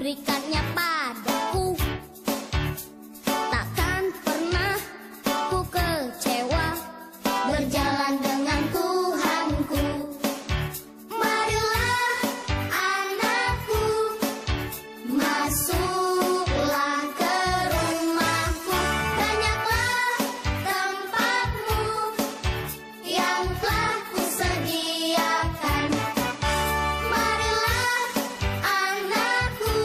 memberikannya padaku. Takkan pernah ku kecewa berjalan dengan Tuhanku. Marilah anakku, masuklah ke rumahku. Banyaklah tempatmu yang telah kusediakan. Marilah anakku,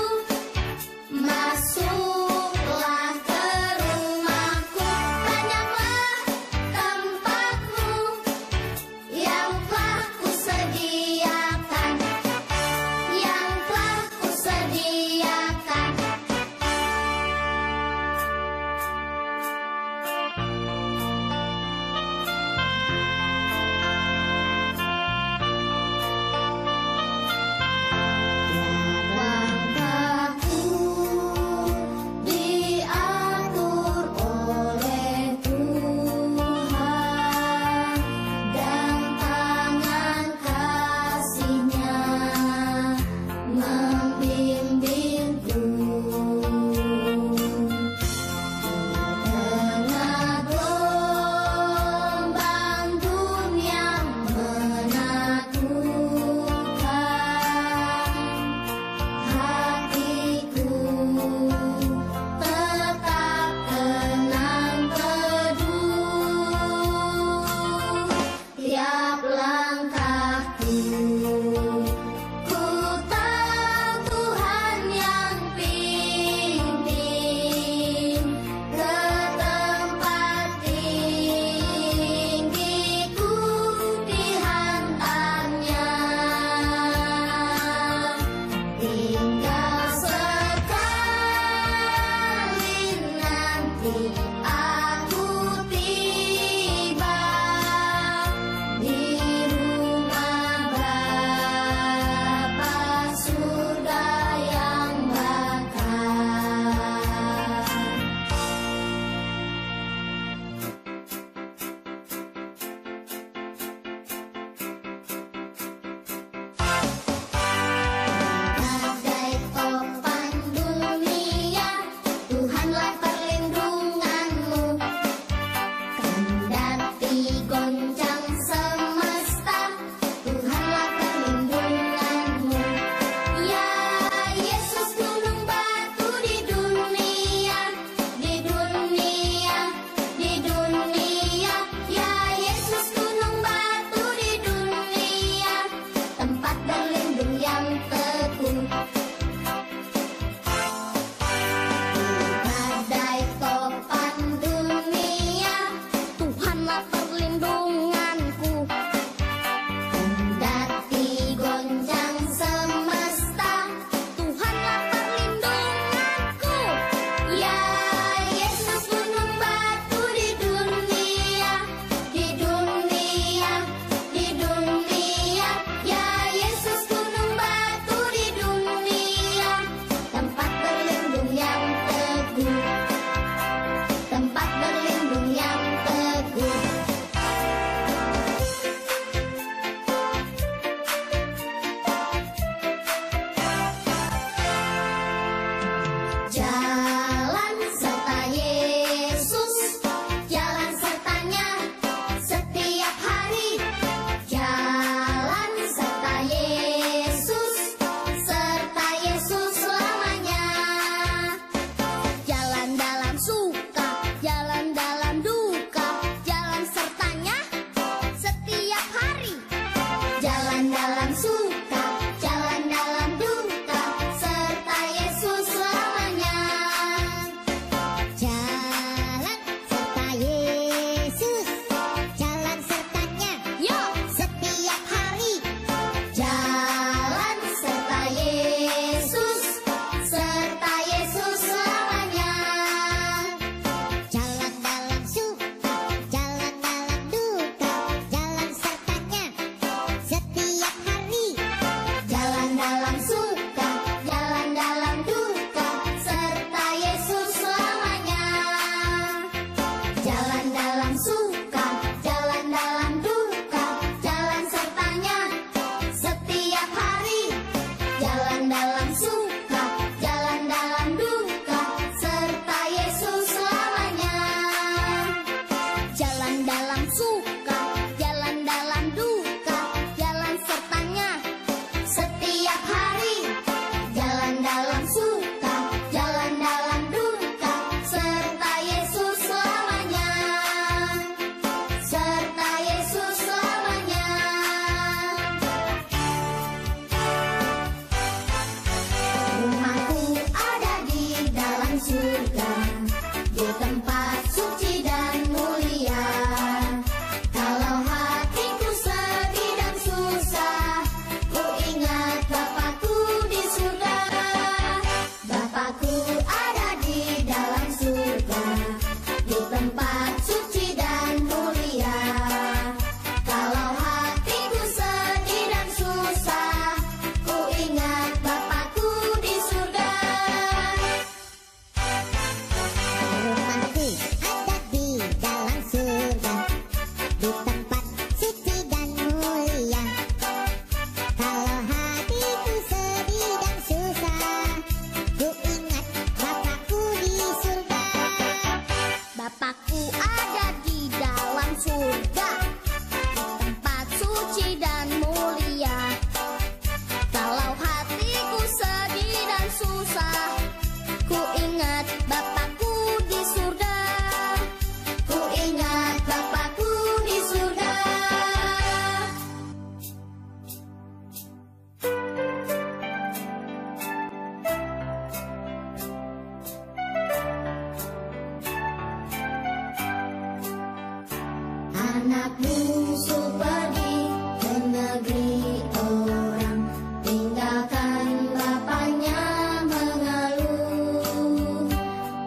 Anak bungsu pergi ke negeri orang, tinggalkan bapaknya mengeluh.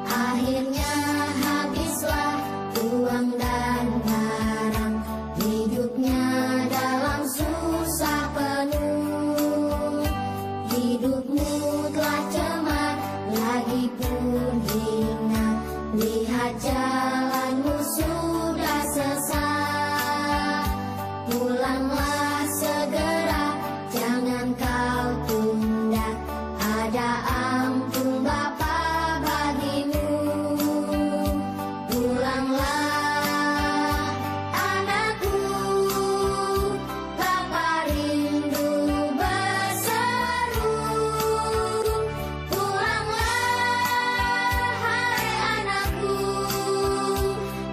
Akhirnya habislah uang dan barang, hidupnya dalam susah penuh. Hidupmu telah cemar, lagi pun hina, lihat jalanmu sudah sesat. Pulanglah segera, jangan kau tunda, ada ampun Bapa bagimu. Pulanglah anakku, Bapa rindu berseru. Pulanglah hai anakku,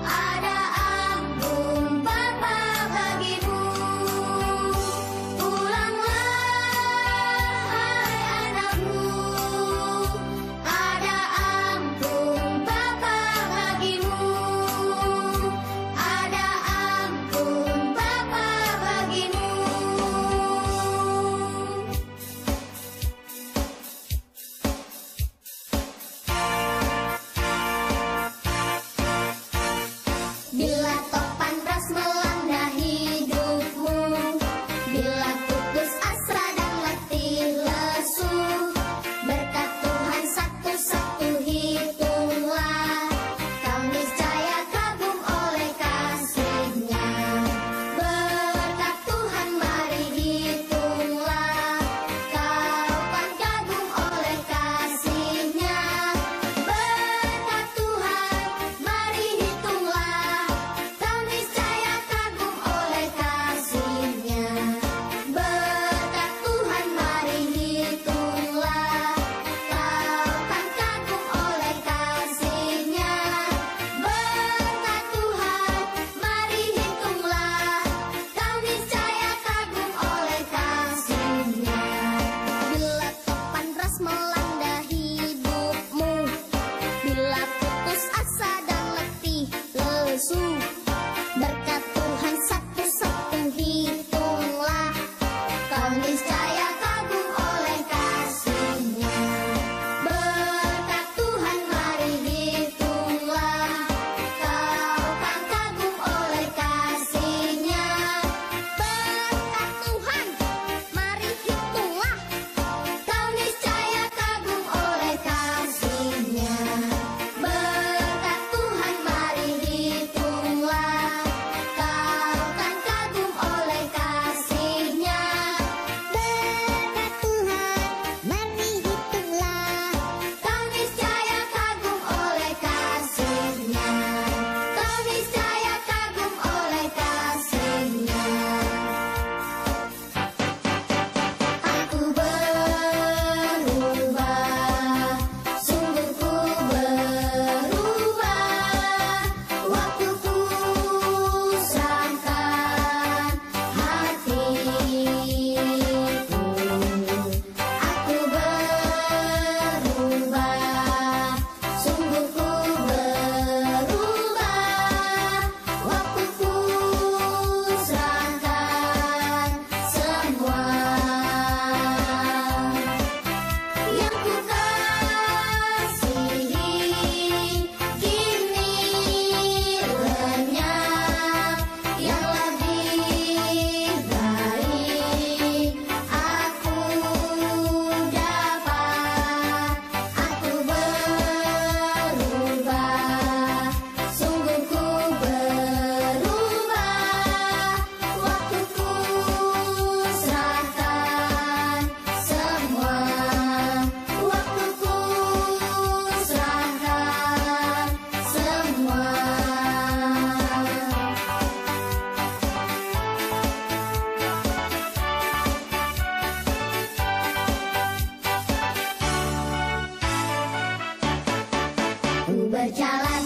ada ampun Bapa bagimu. Pulanglah hai anakku, ada ampun Bapa bagimu. Ada ampun Bapa bagimu. Bila topan ras melanda hidupmu, bila putus asa dan letih lesu, berkat Tuhan satu-satu hitunglah, kau niscaya kagum oleh kasih-Nya. Berkat Tuhan mari hitunglah, kau kan kagum oleh kasih-Nya. Berkat Tuhan mari hitunglah, kau niscaya kagum oleh kasih-Nya. Berkat Tuhan mari hitunglah, kau kan kagum oleh kasih-Nya. Berkat Tuhan mari hitunglah, kau niscaya kagum oleh kasih-Nya. Bila topan ras melanda hidupmu, bila putus asa dan letih lesu, berkat Tuhan satu-satu hitunglah, kau niscaya kagum oleh kasih-Nya. Berkat Tuhan mari hitunglah, kau kan kagum oleh kasih-Nya. Berkat Tuhan mari hitunglah, kau niscaya kagum oleh kasih-Nya. Berkat Tuhan mari hitunglah, kau kan kagum oleh kasih-Nya. Berkat Tuhan mari hitunglah, kau niscaya kagum oleh kasih-Nya. Kau niscaya kagum oleh kasih-Nya. Aku berubah, sungguh ku berubah, waktuku serahkan hatiku. Aku berubah, sungguh ku berubah, waktuku serahkan semua. Yang ku kasihi kini lenyap, yang lebih baik aku dapat. Aku berubah, sungguh ku berubah, waktuku serahkan semua. Waktuku serahkan semua. Ku berjalan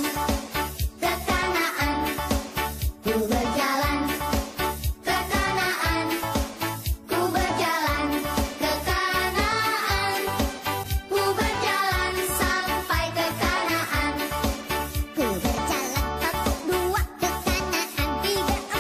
ke Kanaan, ku berjalan ke Kanaan, ku berjalan ke Kanaan, ku berjalan sampai ke Kanaan. Ku berjalan 1, 2 ke Kanaan, 3,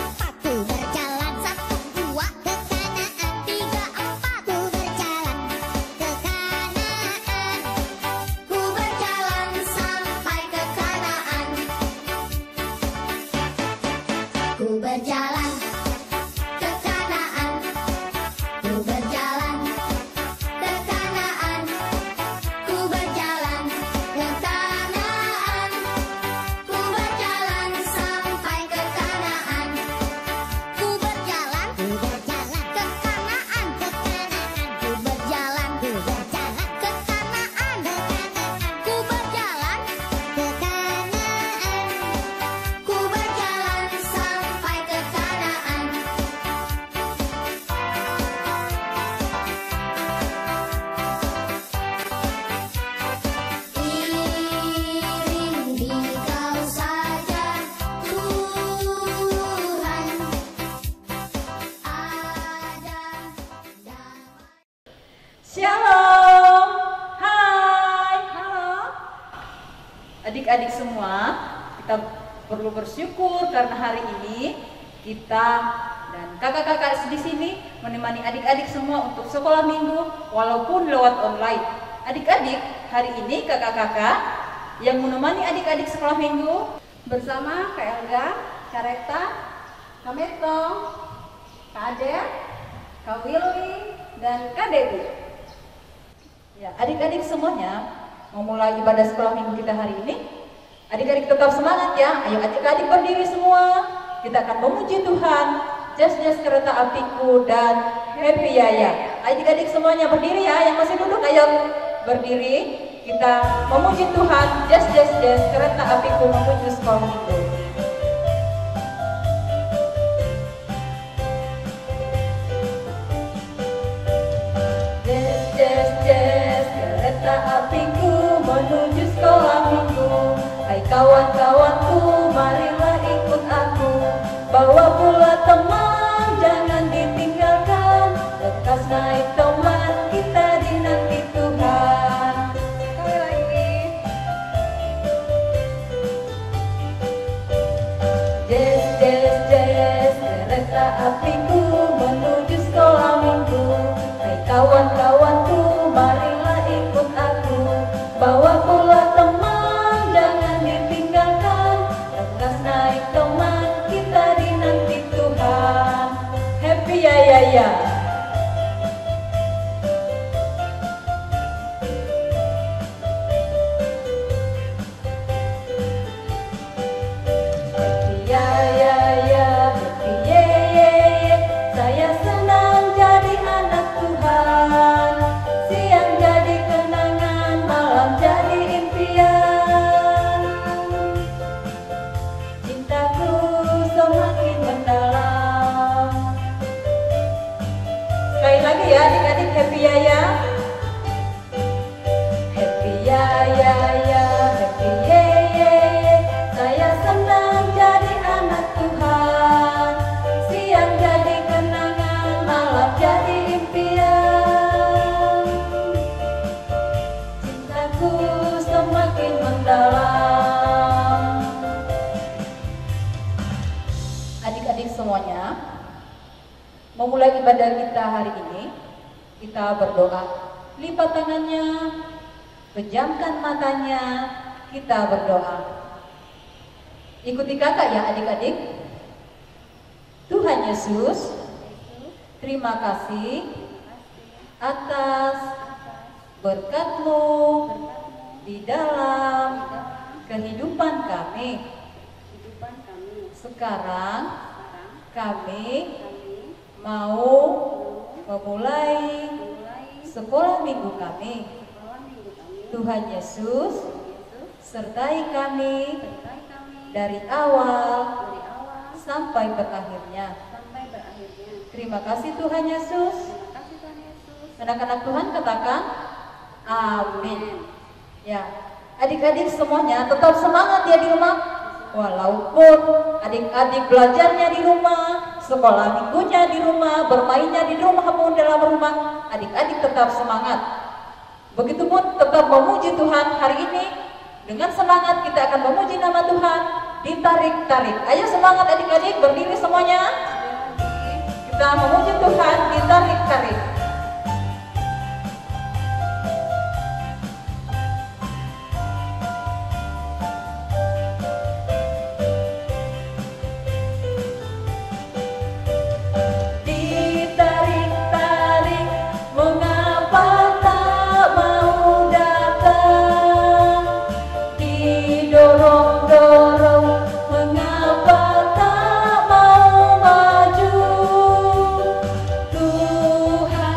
Adik-adik semua, kita perlu bersyukur karena hari ini kita dan kakak-kakak di sini menemani adik-adik semua untuk sekolah minggu walaupun lewat online. Adik-adik, hari ini kakak-kakak yang menemani adik-adik sekolah minggu bersama Kak Elga, Kak Reta, Kak Meto, Kak Ade, Kak Willy, dan Kak Debbie. Ya, adik-adik semuanya memulai ibadah sekolah minggu kita hari ini. Adik-adik tetap semangat ya. Ayo adik-adik berdiri semua. Kita akan memuji Tuhan. Jas-jas kereta apiku dan Happy Yaya. Adik-adik semuanya berdiri ya. Yang masih duduk ayo berdiri. Kita memuji Tuhan. Jas-jas kereta apiku menuju sekolah minggu. Jas-jas kereta apiku menuju sekolah minggu. Hai kawan-kawanku, marilah ikut aku. Bawa pula teman, jangan ditinggalkan. Lekas naik teman, kita dinanti Tuhan. Sekali lagi. Jas-jas kereta apiku menuju sekolah minggu. Hai kawan-kawanku, marilah ikut aku. Bawa pula teman, jangan ditinggalkan. Lekas naik teman, kita dinanti Tuhan. Happy ya. Saya senang jadi anak Tuhan. Siang jadi kenangan, malam jadi impian. Cintaku semakin mendalam. Sekali lagi ya adik-adik, happy ya. Happy ya, happy ye. Saya senang jadi anak Tuhan. Siang jadi kenangan, malam jadi impian. Cintaku semakin mendalam. Adik-adik semuanya, memulai ibadah kita hari ini, kita berdoa. Lipat tangannya, pejamkan matanya, kita berdoa. Ikuti kakak ya adik-adik. Tuhan Yesus, terima kasih atas berkat-Mu di dalam kehidupan kami. Sekarang kami mau memulai sekolah minggu kami. Tuhan Yesus, sertai kami dari awal sampai berakhirnya. Terima kasih Tuhan Yesus. Anak-anak Tuhan katakan amin. Ya, adik-adik semuanya tetap semangat ya di rumah. Walaupun adik-adik belajarnya di rumah, sekolah minggunya di rumah, bermainnya di rumah maupun dalam rumah, adik-adik tetap semangat. Begitupun tetap memuji Tuhan hari ini. Dengan semangat kita akan memuji nama Tuhan. Ditarik-tarik. Ayo semangat adik-adik, berdiri semuanya. Kita memuji Tuhan, ditarik-tarik. Ditarik-tarik, mengapa tak mau datang? Didorong-dorong, mengapa tak mau maju? Tuhan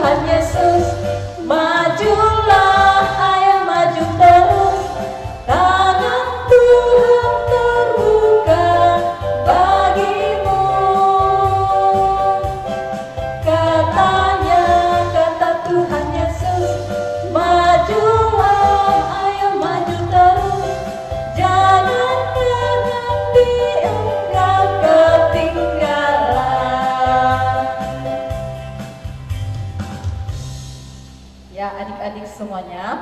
Tuhan Yesus. Majulah, ayo maju terus. Tangan Tuhan terbuka bagimu. Katanya, kata Tuhan Yesus, majulah, ayo maju terus. Jangan dianggap ketinggalan. Ya, adik-adik semuanya,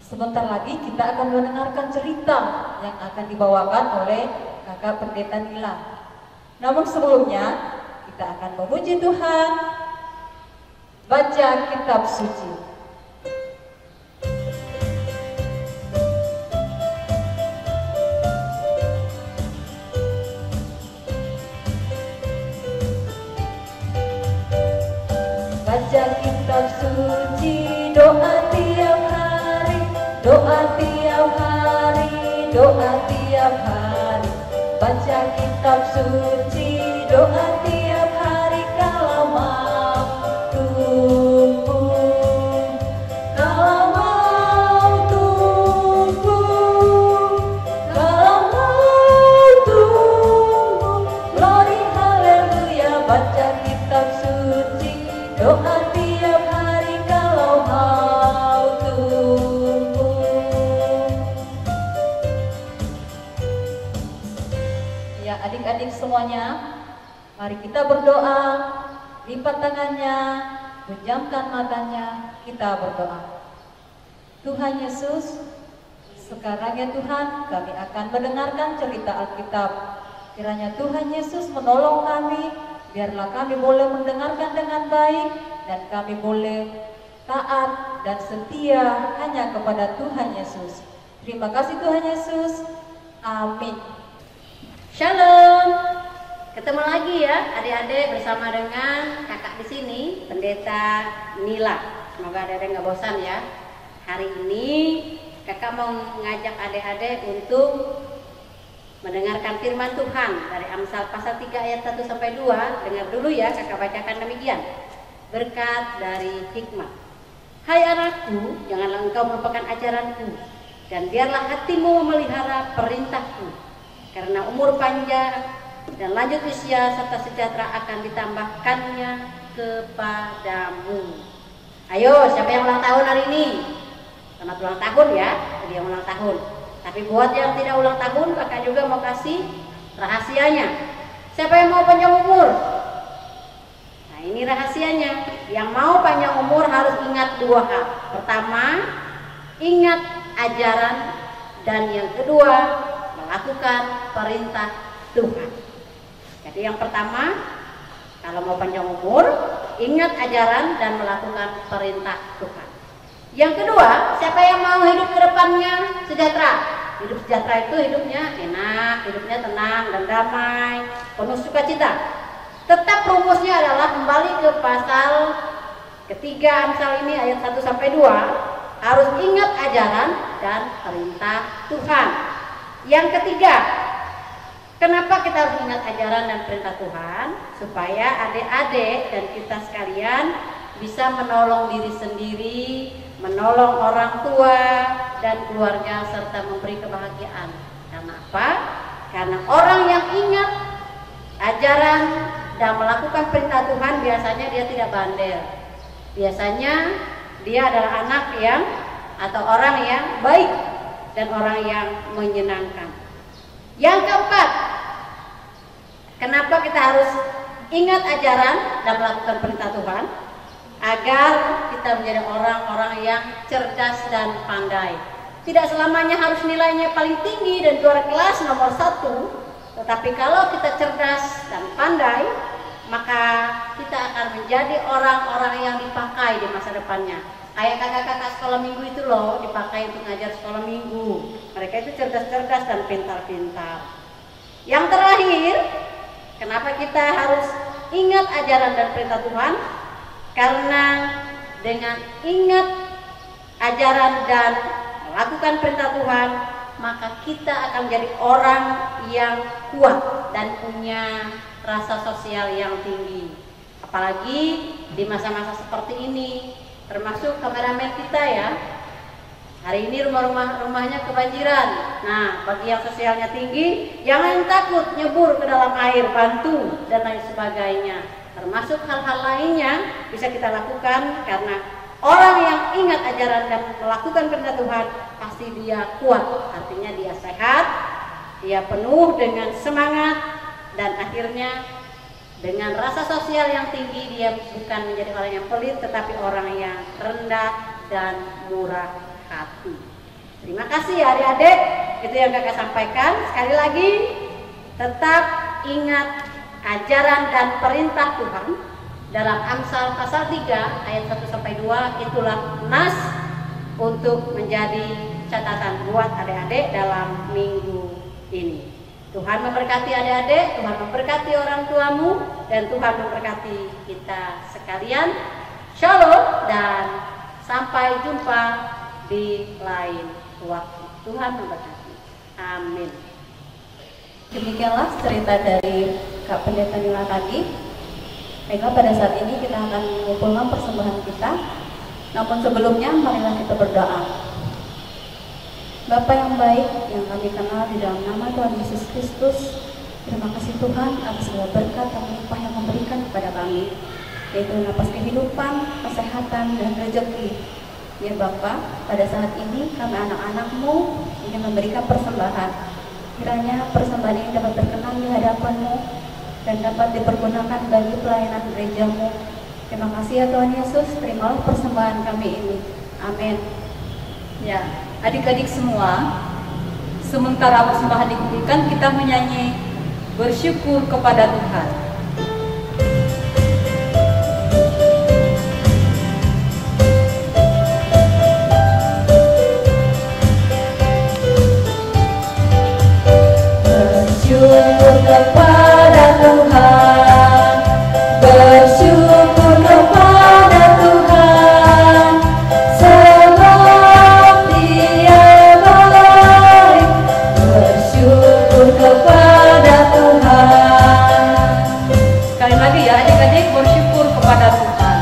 sebentar lagi kita akan mendengarkan cerita yang akan dibawakan oleh Kakak Pendeta Nila. Namun sebelumnya, kita akan memuji Tuhan, baca kitab suci. Baca kitab suci, doa tiap hari, doa tiap hari, doa tiap hari. Baca kitab suci, doa tiap hari kalau mau tumbuh. Kalau mau tumbuh, kalau mau tumbuh. Glory haleluya, baca kitab suci, doa tiap hari kalau mau tumbuh. Ya, adik-adik semuanya, mari kita berdoa, lipat tangannya, pejamkan matanya, kita berdoa. Tuhan Yesus, sekarang ya Tuhan, kami akan mendengarkan cerita Alkitab. Kiranya Tuhan Yesus menolong kami, biarlah kami boleh mendengarkan dengan baik, dan kami boleh taat dan setia hanya kepada Tuhan Yesus. Terima kasih Tuhan Yesus. Amin. Shalom. Ketemu lagi ya adik-adik bersama dengan kakak di sini, Pendeta Nila. Semoga adik-adik nggak bosan ya. Hari ini kakak mau mengajak adik-adik untuk mendengarkan firman Tuhan dari Amsal pasal 3 ayat 1 sampai 2. Dengar dulu ya, kakak bacakan demikian. Berkat dari hikmah. Hai anakku, janganlah engkau melupakan ajaranku, dan biarlah hatimu memelihara perintahku. Karena umur panjang dan lanjut usia serta sejahtera akan ditambahkannya kepadamu. Ayo, siapa yang ulang tahun hari ini? Selamat ulang tahun ya, dia ulang tahun. Tapi buat yang tidak ulang tahun, kakak juga mau kasih rahasianya. Siapa yang mau panjang umur? Nah, ini rahasianya. Yang mau panjang umur harus ingat dua hal. Pertama, ingat ajaran, dan yang kedua, melakukan perintah Tuhan. Jadi yang pertama, kalau mau panjang umur, ingat ajaran dan melakukan perintah Tuhan. Yang kedua, siapa yang mau hidup ke depannya sejahtera? Hidup sejahtera itu hidupnya enak, hidupnya tenang dan damai, penuh sukacita. Tetap rumusnya adalah kembali ke pasal ketiga Amsal ini ayat 1 sampai 2, harus ingat ajaran dan perintah Tuhan. Yang ketiga, kenapa kita harus ingat ajaran dan perintah Tuhan? Supaya adik-adik dan kita sekalian bisa menolong diri sendiri, menolong orang tua dan keluarga, serta memberi kebahagiaan. Karena apa? Karena orang yang ingat ajaran dan melakukan perintah Tuhan, biasanya dia tidak bandel. Biasanya dia adalah anak yang atau orang yang baik dan orang yang menyenangkan. Yang keempat, kenapa kita harus ingat ajaran dan melakukan perintah Tuhan? Agar kita menjadi orang-orang yang cerdas dan pandai. Tidak selamanya harus nilainya paling tinggi dan juara kelas nomor 1, tetapi kalau kita cerdas dan pandai, maka kita akan menjadi orang-orang yang dipakai di masa depannya. Kayak kakak-kakak sekolah minggu itu loh, dipakai untuk ngajar sekolah minggu. Mereka itu cerdas-cerdas dan pintar-pintar. Yang terakhir, kenapa kita harus ingat ajaran dan perintah Tuhan? Karena dengan ingat ajaran dan melakukan perintah Tuhan, maka kita akan menjadi orang yang kuat dan punya rasa sosial yang tinggi. Apalagi di masa-masa seperti ini, termasuk kameramen kita ya. Hari ini rumahnya kebanjiran. Nah, bagi yang sosialnya tinggi, jangan takut nyebur ke dalam air, bantu dan lain sebagainya. Termasuk hal-hal lainnya bisa kita lakukan karena orang yang ingat ajaran dan melakukan kehendak Tuhan pasti dia kuat. Artinya dia sehat, dia penuh dengan semangat, dan akhirnya dengan rasa sosial yang tinggi dia bukan menjadi orang yang pelit tetapi orang yang rendah dan murah hati. Terima kasih ya adik-adik, itu yang kakak sampaikan. Sekali lagi, tetap ingat ajaran dan perintah Tuhan dalam Amsal pasal 3 ayat 1-2. Itulah nas untuk menjadi catatan buat adik-adik dalam minggu ini. Tuhan memberkati adik-adik, Tuhan memberkati orang tuamu, dan Tuhan memberkati kita sekalian. Shalom dan sampai jumpa di lain waktu. Tuhan memberkati. Amin. Demikianlah cerita dari Kak Pendeta Nila tadi. Baiklah, pada saat ini kita akan mengumpulkan persembahan kita. Namun sebelumnya, marilah kita berdoa. Bapa yang baik, yang kami kenal di dalam nama Tuhan Yesus Kristus, terima kasih Tuhan atas segala berkat dan limpah yang memberikan kepada kami, yaitu napas kehidupan, kesehatan, dan rezeki. Ya Bapa, pada saat ini kami anak-anak-Mu ingin memberikan persembahan. Kiranya persembahan ini dapat berkenan di hadapan-Mu dan dapat dipergunakan bagi pelayanan gereja-Mu. Terima kasih ya Tuhan Yesus, terimalah persembahan kami ini. Amin. Ya, adik-adik semua, sementara persembahan dikumpulkan, kita menyanyi bersyukur kepada Tuhan. Bersyukur kepada Tuhan, bersyukur kepada Tuhan, sebab Dia baik. Bersyukur kepada Tuhan. Sekali lagi ya adik-adik, bersyukur kepada Tuhan.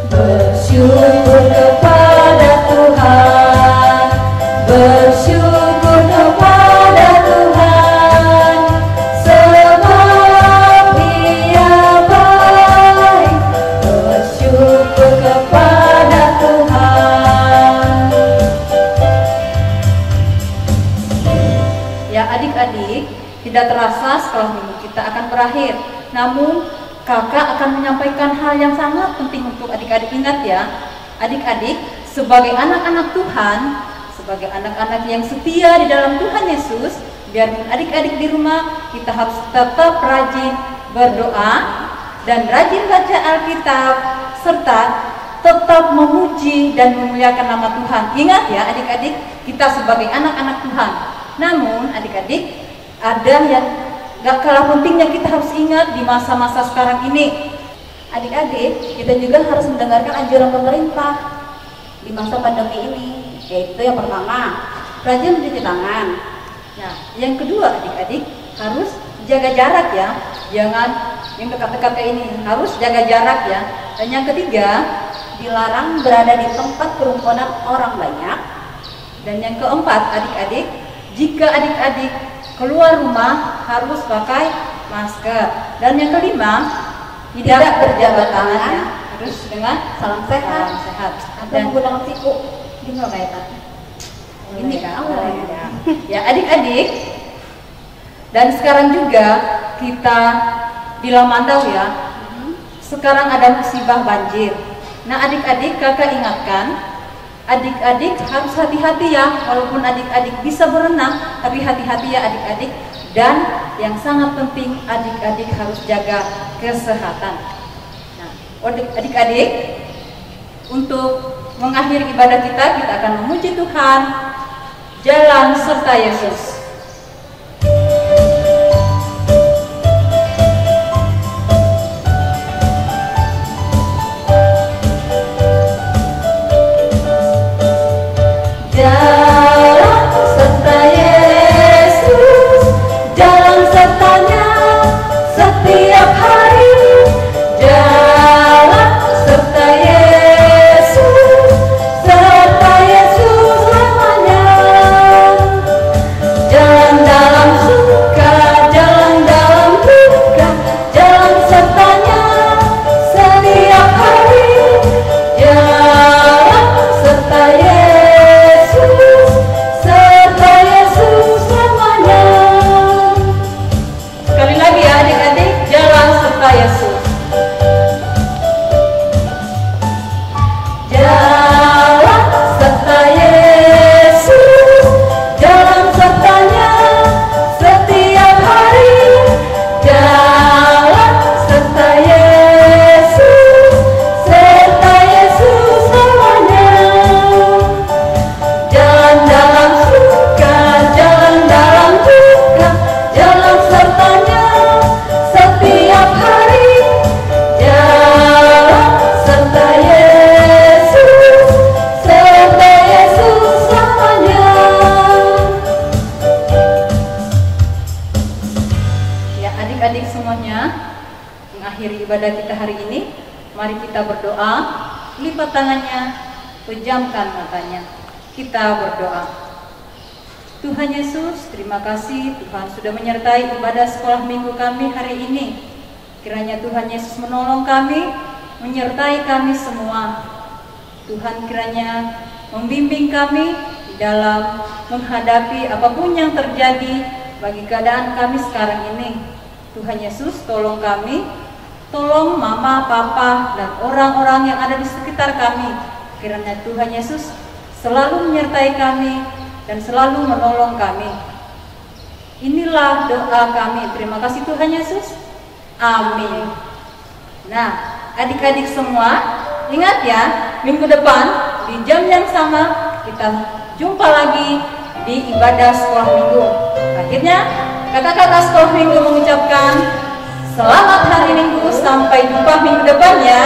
Bersyukur kepada Tuhan, bersyukur kepada Tuhan, sebab Dia baik. Bersyukur kepada Tuhan. Ya adik-adik, tidak terasa setelah minggu kita akan berakhir. Namun kakak akan menyampaikan hal yang sangat penting untuk adik-adik. Ingat ya, adik-adik sebagai anak-anak Tuhan, sebagai anak-anak yang setia di dalam Tuhan Yesus, biarpun adik-adik di rumah, kita harus tetap rajin berdoa dan rajin baca Alkitab, serta tetap memuji dan memuliakan nama Tuhan. Ingat ya adik-adik, kita sebagai anak-anak Tuhan. Namun adik-adik, ada yang gak kalah pentingnya kita harus ingat di masa-masa sekarang ini. Adik-adik, kita juga harus mendengarkan anjuran pemerintah di masa pandemi ini, yaitu yang pertama, rajin mencuci tangan. Nah, yang kedua adik-adik harus jaga jarak ya, jangan yang dekat-dekat kayak ini, harus jaga jarak ya. Dan yang ketiga, Dilarang berada di tempat kerumunan orang banyak. dan yang keempat adik-adik, jika adik-adik keluar rumah harus pakai masker. Dan yang kelima, tidak berjabat tangan ya, harus dengan Salam sehat. salam sehat. Atau Dan menggunakan siku. Ini nggak kaitan. ini kan ya adik-adik, dan sekarang juga kita di Lamandau ya, sekarang ada musibah banjir. Nah adik-adik, kakak ingatkan, adik-adik harus hati-hati ya, walaupun adik-adik bisa berenang, tapi hati-hati ya adik-adik. Dan yang sangat penting, adik-adik harus jaga kesehatan. Nah adik-adik, untuk mengakhiri ibadah kita akan memuji Tuhan, jalan serta Yesus. Jalan serta adik-adik semuanya mengakhiri ibadah kita hari ini, mari kita berdoa, lipat tangannya, pejamkan matanya. Kita berdoa. Tuhan Yesus, terima kasih Tuhan sudah menyertai ibadah sekolah minggu kami hari ini. Kiranya Tuhan Yesus menolong kami, menyertai kami semua. Tuhan kiranya membimbing kami di dalam menghadapi apapun yang terjadi bagi keadaan kami sekarang ini. Tuhan Yesus, tolong kami, tolong mama, papa, dan orang-orang yang ada di sekitar kami. Kiranya Tuhan Yesus selalu menyertai kami dan selalu menolong kami. Inilah doa kami. Terima kasih Tuhan Yesus. Amin. Nah, adik-adik semua, ingat ya, minggu depan di jam yang sama kita jumpa lagi di ibadah sekolah minggu. Akhirnya, kakak-kakak sekolah minggu mengucapkan selamat hari Minggu, sampai jumpa minggu depan ya.